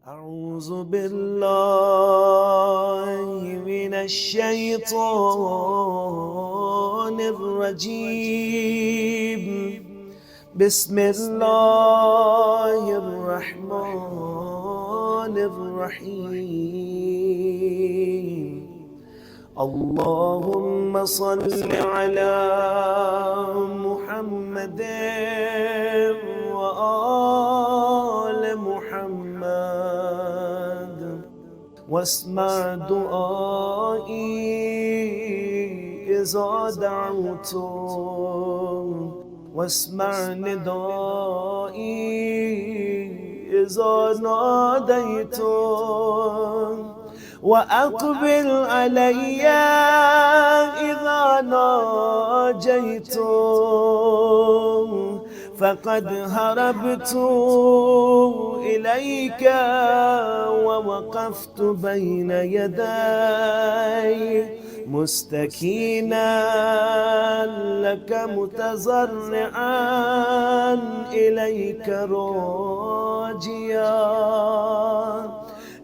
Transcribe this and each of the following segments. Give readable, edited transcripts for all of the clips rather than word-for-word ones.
أعوذ بالله من الشيطان الرجيم. بسم الله الرحمن الرحيم. اللهم صل على محمد وآل محمد واسمع دعائي إذا دعوت، واسمع ندائي إذا ناديت، وأقبل علي إذا ناجيت، فقد هربت إليك ووقفت بين يدي مستكينا لك متضرعا إليك راجيا،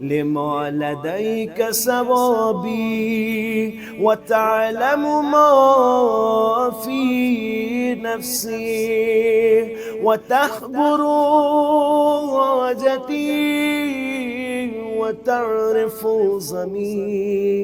لما لديك ثوابي وتعلم ما في نفسي وتخبر حاجتي وتعرف ضميري.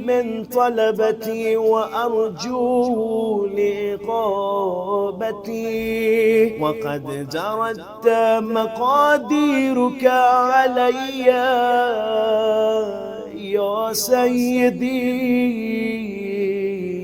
من طلبتي وأرجو لإقابتي، وقد جرت مقاديرك علي يا سيدي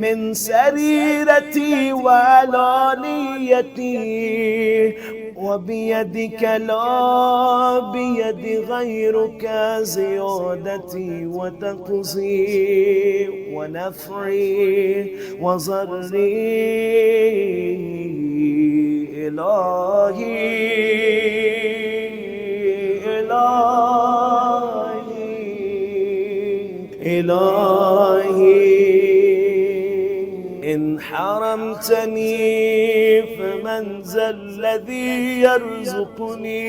من سريرتي وعلانيتي وبيدك لا بيد غيرك زيادتي وتقصي ونفعي وضري. إلهي إلهي إلهي إن حرمتني فمن ذا الذي يرزقني.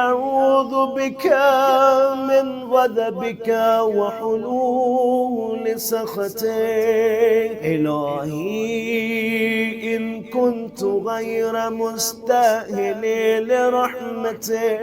أعوذ بك من غضبك وحلول سخطك. إلهي إن كنت غير مستاهل لرحمتك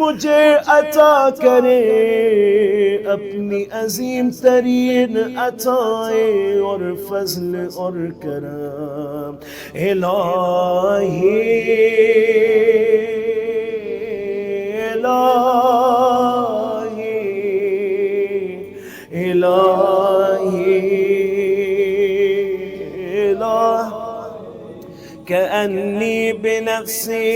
مجھے عطا کرے اپنی عظیم ترین عطائیں اور فضل اور کرم۔ الہی الہی الہی كأني بنفسي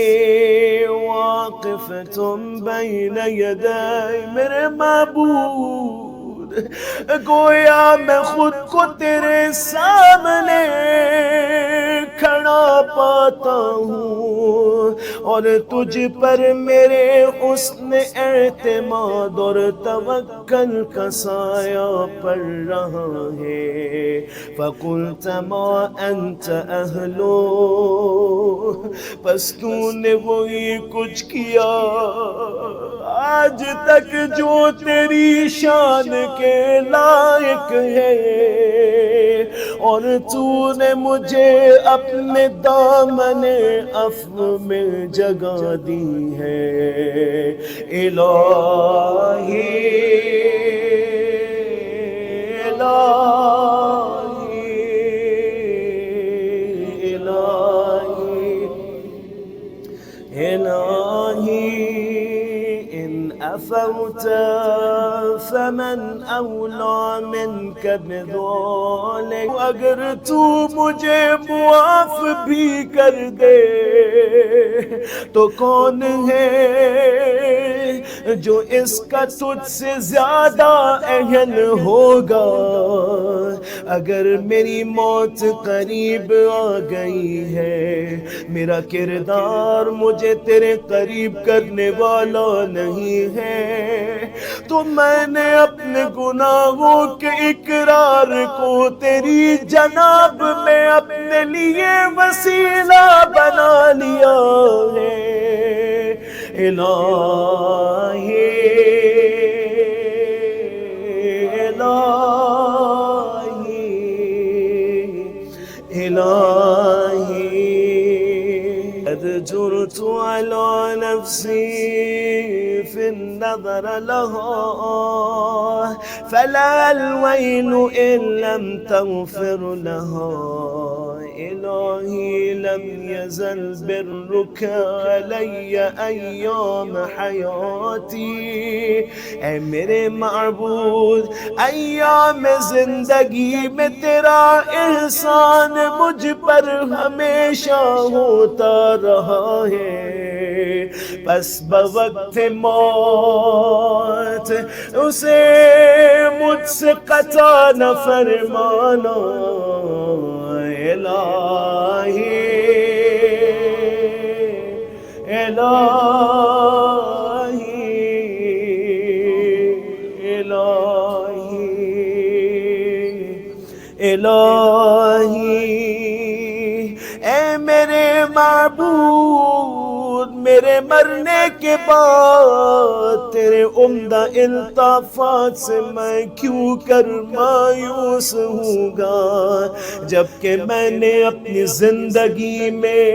واقفة بين يدي میرے معبود، گویا میں خود کو تیرے سامنے کھڑا پاتا ہوں، اور تجھ پر میرے حسن اعتماد اور توکل کا سایہ پڑ رہا ہے۔ فَقُلْتَ مَا أَنْتَ أَهْلُهُ، پس تو نے وہی کچھ کیا آج تک جو تیری شان کے لائق ہے، اور تو نے مجھے اپنے دامن عفو میں جگہ دی ہے۔ الہی الہی ان عفوت فمن اولی منک بذلک، اگر تو مجھے معاف بھی کر دے تو کون ہے جو اس کا تجھ سے زیادہ اہل ہوگا۔ اگر میری موت قریب آ گئی ہے، میرا کردار مجھے تیرے قریب کرنے والا نہیں ہے، تو میں نے اپنے گناہوں کے اقرار کو تیری جناب میں اپنے لیے وسیلہ بنا لیا ہے۔ الہی الہی قد جرت على نفسي في النظر لها، فلا الويل إن لم تغفر لها۔ الہی لم يزل برك علي ایام حیاتی، اے میرے معبود ایام زندگی میں تیرا احسان مجھ پر ہمیشہ ہوتا رہا ہے، پس بوقت موت اسے مجھ سے قطع نہ فرمانا۔ الہی الہی الہی الہی اے میرے معبود، میرے مرنے کے بعد تیرے عمدہ الطافات سے میں کیوں کر مایوس ہوں گا، جبکہ میں نے اپنی زندگی میں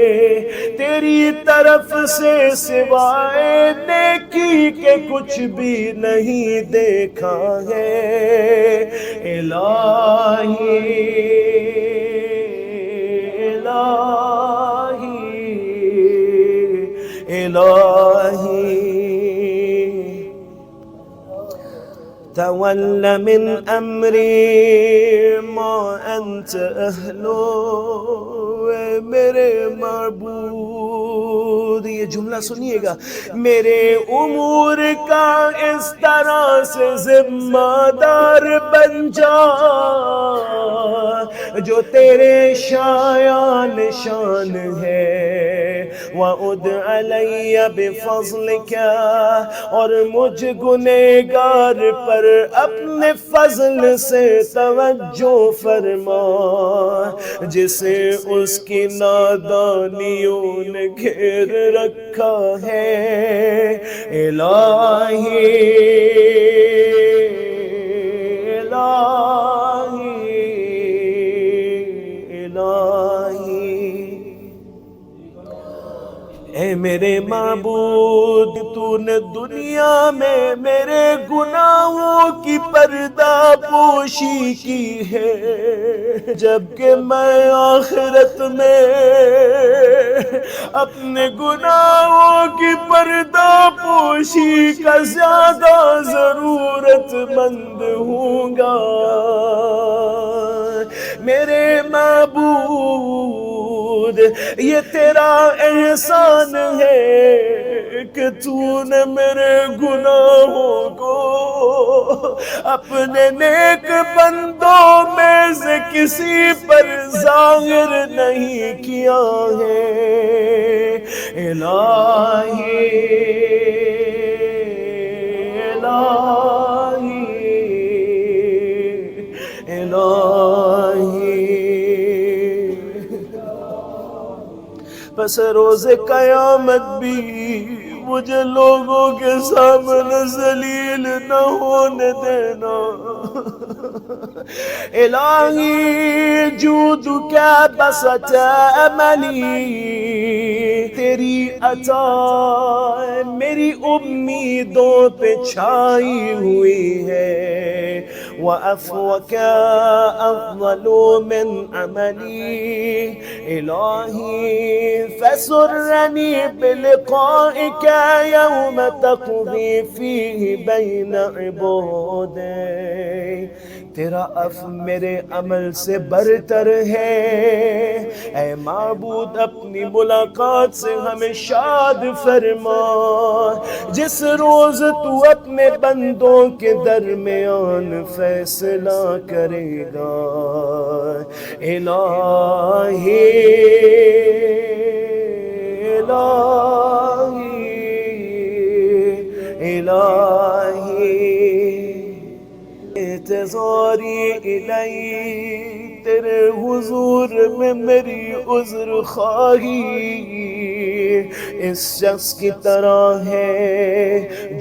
تیری طرف سے سوائے نیکی کے کچھ بھی نہیں دیکھا ہے۔ الہی الہی تول من امری ما انت اہلو، میرے معبود یہ جملہ سنیے گا، میرے امور کا اس طرح سے ذمہ دار بن جا جو تیرے شایان شان ہے۔ وَعُدْ عَلَيَّ بِفَضْلِكَ، اور مجھ گنہگار پر اپنے فضل سے توجہ فرما، جسے اس کی نادانیوں نے گھیر رکھا ہے۔ الہی اے میرے معبود، تو نے دنیا میں میرے گناہوں کی پردہ پوشی کی ہے، جبکہ میں آخرت میں اپنے گناہوں کی پردہ پوشی کا زیادہ ضرورت مند ہوں گا۔ میرے معبود یہ تیرا احسان ہے کہ تو نے میرے گناہوں کو اپنے نیک بندوں میں سے کسی پر ظاہر نہیں کیا ہے۔ الہی الہی الہی، پس روز قیامت بھی مجھے لوگوں کے سامنے ذلیل نہ ہونے دینا۔ الہی جودک بسط عملی، تیری عطا میری امیدوں پہ چھائی ہوئی ہے، وعفوک افضل من عملی، الہی فسرنی بلقائک یوم تقضی فیہ بین عبادک، تیرا عفو میرے عمل سے برتر ہے۔ اے معبود اپنی ملاقات سے ہمیں شاد فرما، جس روز تو اپنے بندوں کے درمیان فیصلہ کرے گا۔ الہی الہی الہی، اعتذاری الہی، تیرے حضور میں میری عذر خواہی اس شخص کی طرح ہے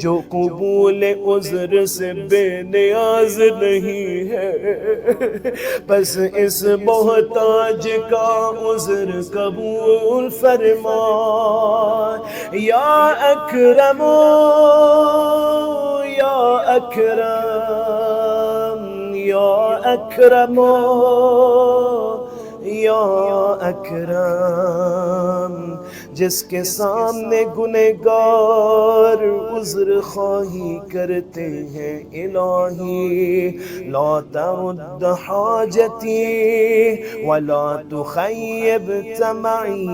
جو قبول عذر سے بے نیاز نہیں ہے، بس اس محتاج کا عذر قبول فرما۔ یا اکرم یا اکرم یا اکرم یا اکرم، جس کے سامنے گنہگار عذر خواہی کرتے ہیں، الہی لا ترد حاجتی ولا تخیب طمعی،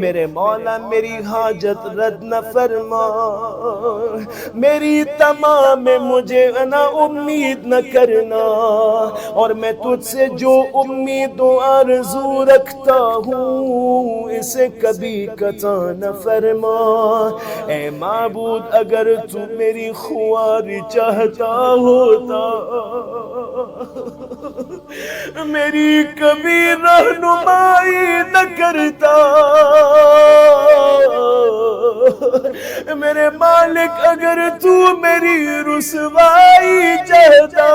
میرے مولا میری حاجت رد نہ فرما، میری تمام مجھے نا امید نہ کرنا، اور میں تجھ سے جو امید و آرزو رکھتا ہوں اسے کبھی قطع نہ فرما۔ اے معبود اگر تو میری خواری چاہتا ہوتا میری کبھی رہنمائی نہ کرتا، میرے مالک اگر تو میری رسوائی چاہتا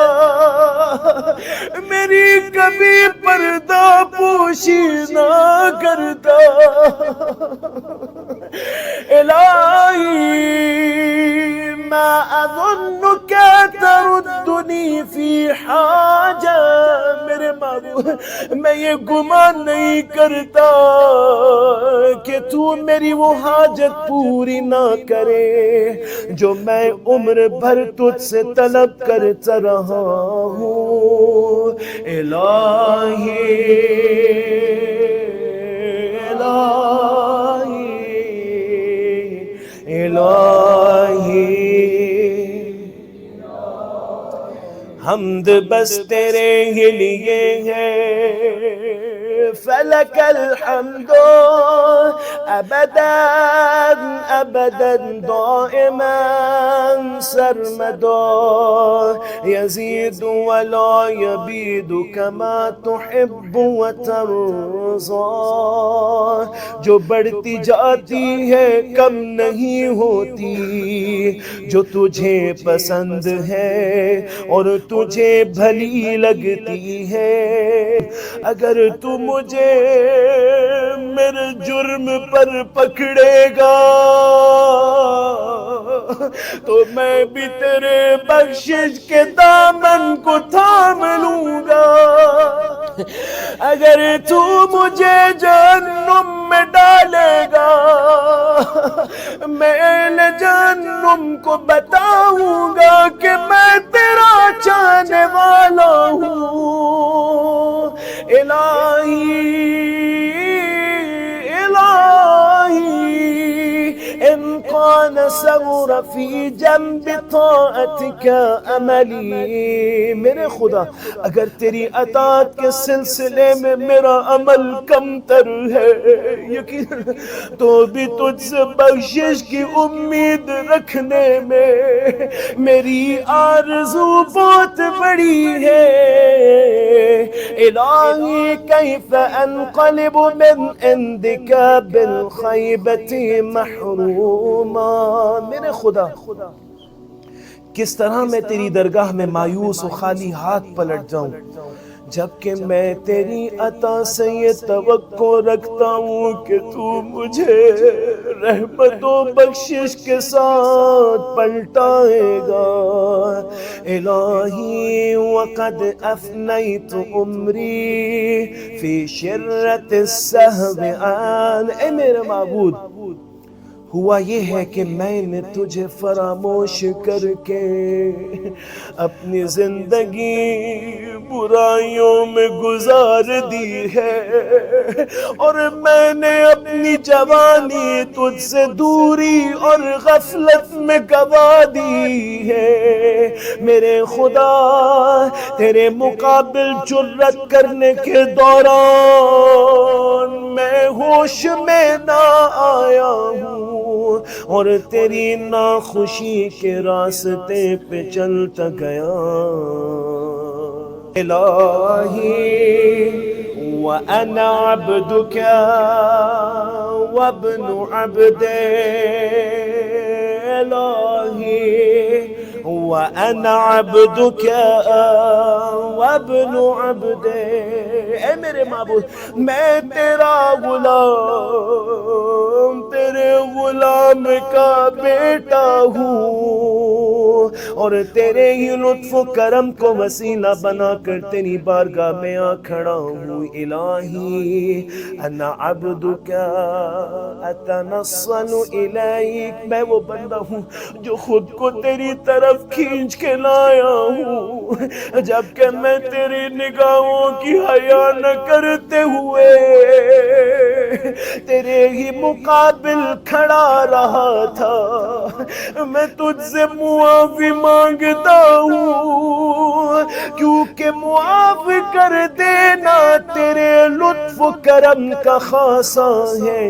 میری کبھی پردہ پوشی نہ کرتا۔ الہی ما اظنک تردنی فی حاجہ، میرے معبود میں یہ گمان نہیں کرتا کہ تو میری وہ حاجت پوری نہ کرے جو میں عمر بھر تجھ سے طلب کرتا رہا ہوں۔ الہی الہی الہی، حمد بس تیرے ہی لیے ہے، فلک الحمد ابدا ابدا دائما سرمدا، یزید ولا یبید کما تحب وترضا، رضا، جو بڑھتی جاتی ہے کم نہیں ہوتی، جو تجھے پسند ہے اور تجھے بھلی لگتی ہے، اگر تو مجھے میرے جرم پر پکڑے گا تو میں بھی تیرے بخشش کے دامن کو تھام لوں گا، اگر تو مجھے جہنم میں ڈالے گا میں جہنم کو بتاؤں گا کہ میں تیرا چاہنے والا ہوں۔ الہی إن كان سور في جنب طاعتك عملي، میرے خدا اگر تیری اطاعت کے سلسلے میں میرا عمل کم تر ہے، یقین تو بھی تجھ سے بخشش کی امید رکھنے میں میری آرزو بہت بڑی ہے۔ الہی کیف انقلب من عندك بالخیبة محروما، میرے خدا کس طرح میں تیری درگاہ میں مایوس و خالی ہاتھ پلٹ جاؤں جبکہ میں تیری عطا سے یہ توقع رکھتا ہوں کہ تو مجھے رحمت و بخشش کے ساتھ پلٹائے گا۔ الہی وقد افنیت عمری فی شرۃ السہو عن، اے میرے معبود ہوا یہ ہے کہ میں نے تجھے فراموش کر کے اپنی زندگی برائیوں میں گزار دی ہے، اور میں نے اپنی جوانی تجھ سے دوری اور غفلت میں گوا دی ہے۔ میرے خدا تیرے مقابل جرأت کرنے کے دوران میں ہوش میں نہ آیا ہوں اور تیری ناخوشی کے راستے پہ چلتا گیا۔ الہی وَأَنَا عَبْدُكَ وَابْنُ عَبْدِكَ، الہی وَأَنَا عَبْدُكَ وَابْنُ عَبْدِكَ، اے میرے معبود میں تیرا غلام، تیرے غلام کا بیٹا ہوں، اور تیرے ہی لطف و کرم کو وسیلہ بنا کر تیری بارگاہ میں آ کھڑا ہوں۔ الہی انا عبدک اتنصل الیک، میں وہ بندہ ہوں جو خود کو تیری طرف کھینچ کے لایا ہوں جبکہ میں تیری نگاہوں کی حیا نہ کرتے ہوئے تیرے ہی مقابل کھڑا رہا تھا۔ میں تجھ سے معافی مانگتا ہوں کیونکہ معاف کر دینا تیرے لطف و کرم کا خاصہ ہے۔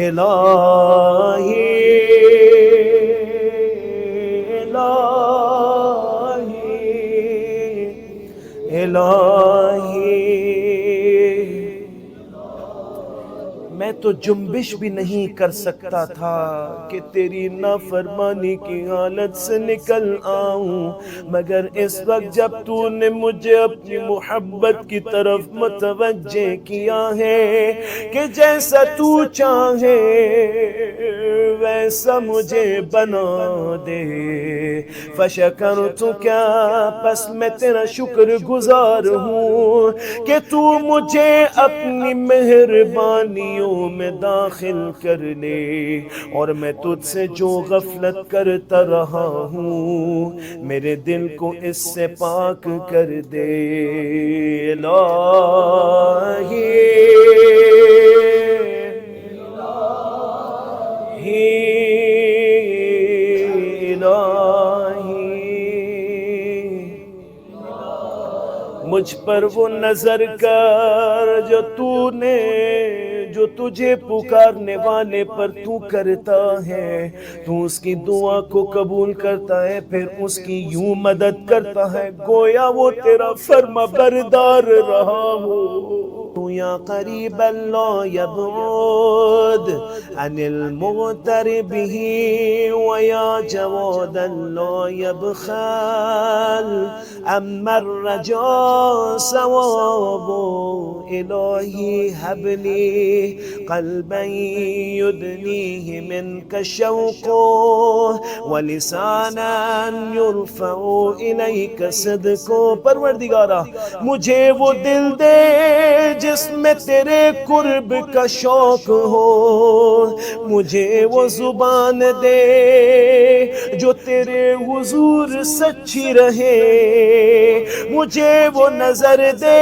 الہی الہی میں تو جنبش بھی نہیں کر سکتا تھا کہ تیری نافرمانی کی حالت سے نکل آؤں، مگر اس وقت جب تو نے مجھے اپنی محبت کی طرف متوجہ کیا ہے کہ جیسا تو چاہے ویسا مجھے بنا دے، فشکرتک، پس میں تیرا شکر گزار ہوں کہ تو مجھے اپنی مہربانیوں میں داخل کر لے، اور میں تجھ سے جو غفلت کرتا رہا ہوں میرے دل کو اس سے پاک کر دے۔ الہی مجھ پر وہ نظر کر جو تجھے پکارنے والے پر تو کرتا ہے، تو اس کی دعا کو قبول کرتا ہے، پھر اس کی یوں مدد کرتا ہے گویا وہ تیرا فرما بردار رہا ہو۔ يا قريبا لا يبعد عن المغتر به ويا جوادا لا يبخل أما الرجاء ثواب إلهي هب لي قلبا يدنيه منك شوقه ولسانا يرفع إليك صدقه. پروردگارا مجھے وہ دل دے جس میں تیرے قرب کا شوق ہو، مجھے وہ زبان دے جو تیرے حضور سچی رہے، مجھے وہ نظر دے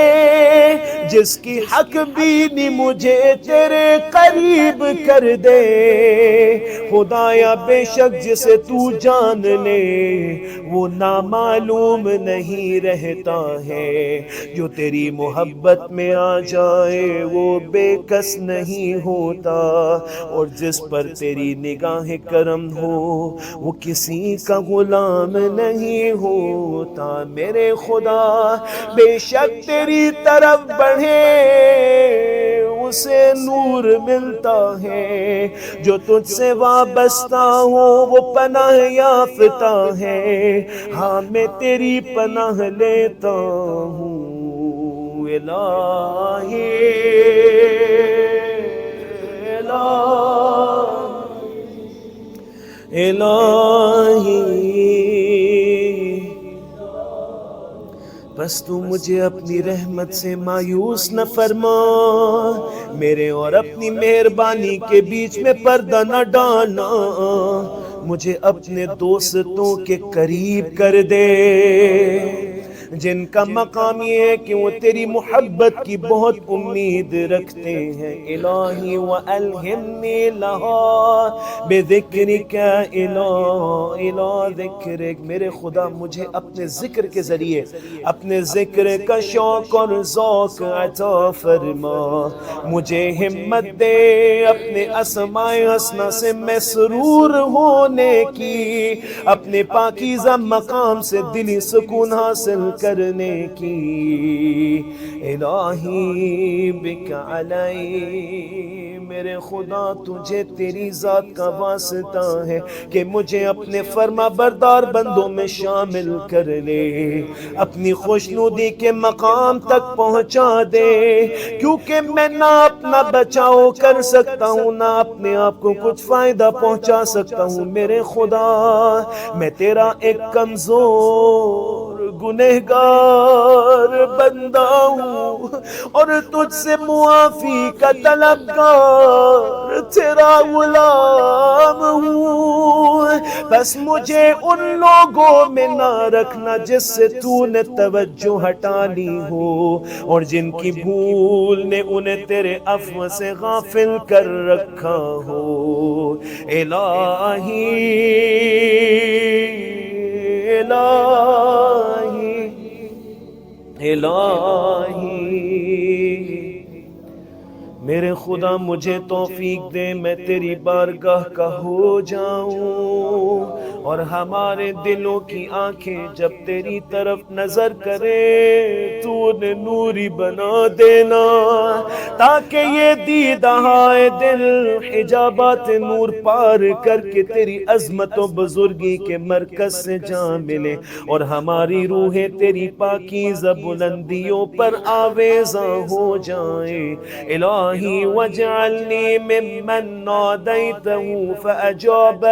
جس کی حق بینی مجھے تیرے قریب کر دے. خدایا بے شک جسے تو جان لے وہ نامعلوم نہیں رہتا ہے، جو تیری محبت میں آ جائے وہ بے کس نہیں ہوتا، اور جس پر تیری نگاہ کرم ہو وہ کسی کا غلام نہیں ہوتا. میرے خدا بے شک تیری طرف بڑھے اسے نور ملتا ہے، جو تجھ سے وابستہ ہو وہ پناہ یافتہ ہے. ہاں میں تیری پناہ لیتا ہوں الہی الہی. بس تو مجھے اپنی رحمت سے مایوس نہ فرما، میرے اور اپنی مہربانی کے بیچ میں پردہ نہ ڈالنا، مجھے اپنے دوستوں کے قریب کر دے جن کا مقام یہ ہے کہ وہ تیری محبت کی بہت امید رکھتے ہیں. الہی وَأَلْهِمْنِي لَهَا بِذِكْرِكَ إِلَى ذِكْرِكَ. میرے خدا مجھے اپنے ذکر کے ذریعے اپنے ذکر کا شوق اور ذوق عطا فرما، مجھے ہمت دے اپنے اسماء حسنہ سے مسرور ہونے کی، اپنے پاکیزہ مقام سے دلی سکون حاصل کرنے کی. الہی بک علی، میرے خدا تجھے تیری ذات کا واسطہ ہے کہ مجھے اپنے فرما بردار بندوں میں شامل کر لے، اپنی خوشنودی کے مقام تک پہنچا دے، کیونکہ میں نہ اپنا بچاؤ کر سکتا ہوں نہ اپنے آپ کو کچھ فائدہ پہنچا سکتا ہوں. میرے خدا میں تیرا ایک کمزور گنہگار بندہ ہوں اور تجھ سے معافی کا طلبگار تیرا غلام ہوں. بس مجھے ان لوگوں میں نہ رکھنا جس سے تو نے توجہ ہٹا لی ہو اور جن کی بھول نے انہیں تیرے عفو سے غافل کر رکھا ہو. الہی الہی الہی میرے خدا مجھے توفیق دے میں تیری بارگاہ کا ہو جاؤں اور ہمارے دلوں کی آنکھیں جب تیری طرف نظر کرے تو انہیں نوری بنا دینا تاکہ یہ دیدہائے دل حجابات نور پار کر کے تیری عظمت و بزرگی کے مرکز سے جا ملے اور ہماری روحیں تیری پاکیزہ بلندیوں پر آویزاں ہو جائیں. الہی وجعلنی ممن نادیتہ فاجاب.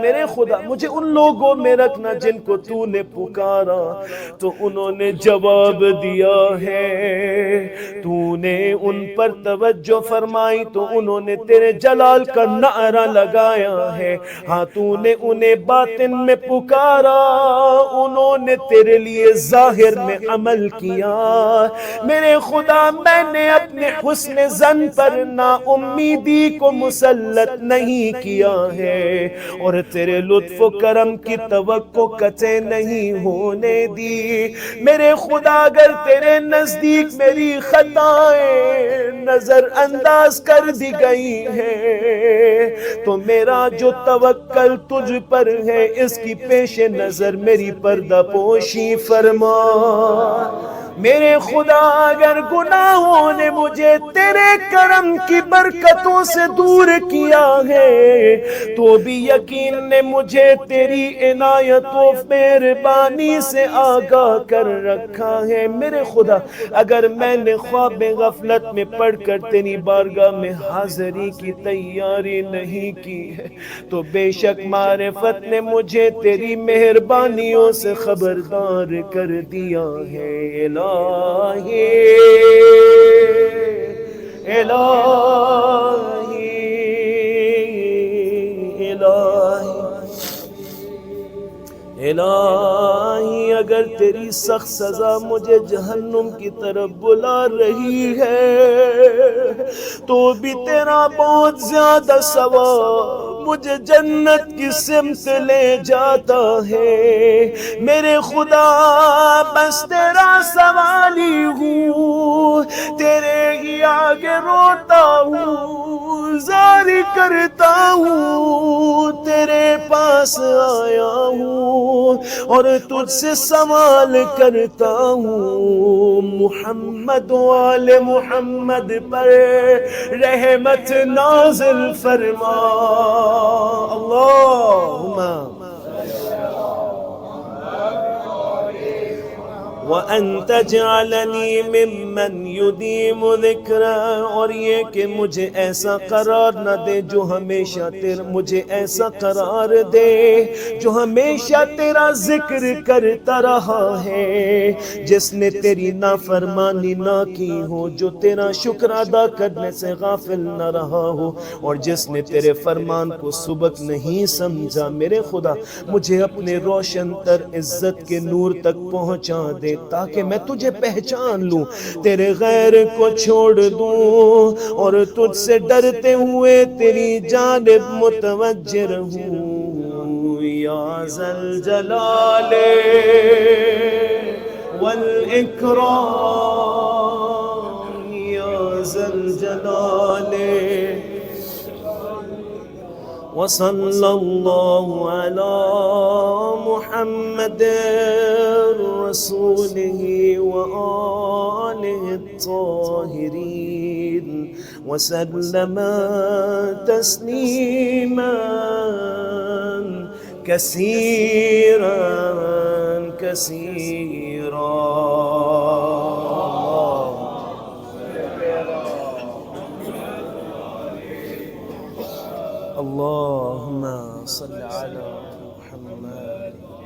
میرے خدا مجھے ان لوگوں میں رکھنا جن کو تو نے پکارا تو انہوں نے جواب دیا ہے، تو نے ان پر توجہ فرمائی تو انہوں نے تیرے جلال کا نعرہ لگایا ہے. ہاں تو نے انہیں باطن میں پکارا، انہوں نے تیرے لیے ظاہر میں عمل کیا. میرے خدا میں نے اپنے حسن زن پر نا امیدی کو مسلط نہیں کیا ہے اور تیرے لطف و کرم کی توقع قطع نہیں ہونے دی. میرے خدا اگر تیرے نزدیک میری خطائیں نظر انداز کر دی گئی ہیں تو میرا جو توکل تجھ پر ہے اس کی پیش نظر میری پردہ پوشی فرما. میرے خدا اگر گناہوں نے مجھے تیرے کرم کی برکتوں سے دور کیا ہے تو بھی یقین نے مجھے تیری عنایت و مہربانی سے آگاہ کر رکھا ہے۔ میرے خدا اگر میں نے خواب غفلت میں پڑھ کر تیری بارگاہ میں حاضری کی تیاری نہیں کی ہے تو بے شک معرفت نے مجھے تیری مہربانیوں سے خبردار کر دیا ہے۔ الہی الہی الہی الہی اگر تیری سخت سزا مجھے جہنم کی طرف بلا رہی ہے تو بھی تیرا بہت زیادہ ثواب مجھے جنت کی سمت لے جاتا ہے۔ میرے خدا بس تیرا سوالی ہوں، تیرے ہی آگے روتا ہوں، زاری کرتا ہوں، تیرے پاس آیا ہوں اور تجھ سے سوال کرتا ہوں۔ محمد و آل محمد پر رحمت نازل فرما۔ اللہم وَأَن تَجْعَلَنِي مِمَّن يُدِيمُ ذِكْرًا، اور یہ کہ مجھے ایسا قرار نہ دے جو ہمیشہ مجھے ایسا قرار دے جو ہمیشہ تیرا ذکر کرتا رہا ہے، جس نے تیری نافرمانی نہ کی ہو، جو تیرا شکر ادا کرنے سے غافل نہ رہا ہو، اور جس نے تیرے فرمان کو سبق نہیں سمجھا۔ میرے خدا مجھے اپنے روشن تر عزت کے نور تک پہنچا دے تاکہ میں تجھے پہچان لوں، تیرے غیر کو چھوڑ دوں اور تجھ سے ڈرتے ہوئے تیری جانب متوجہ رہوں۔ یا ذا الجلال والإکرام، یا ذا الجلال وصلی اللہ علی محمد رسولہ وآلہ الطاہرین وسلم تسلیما کثیرا کثیرا۔ اللهم صل على محمد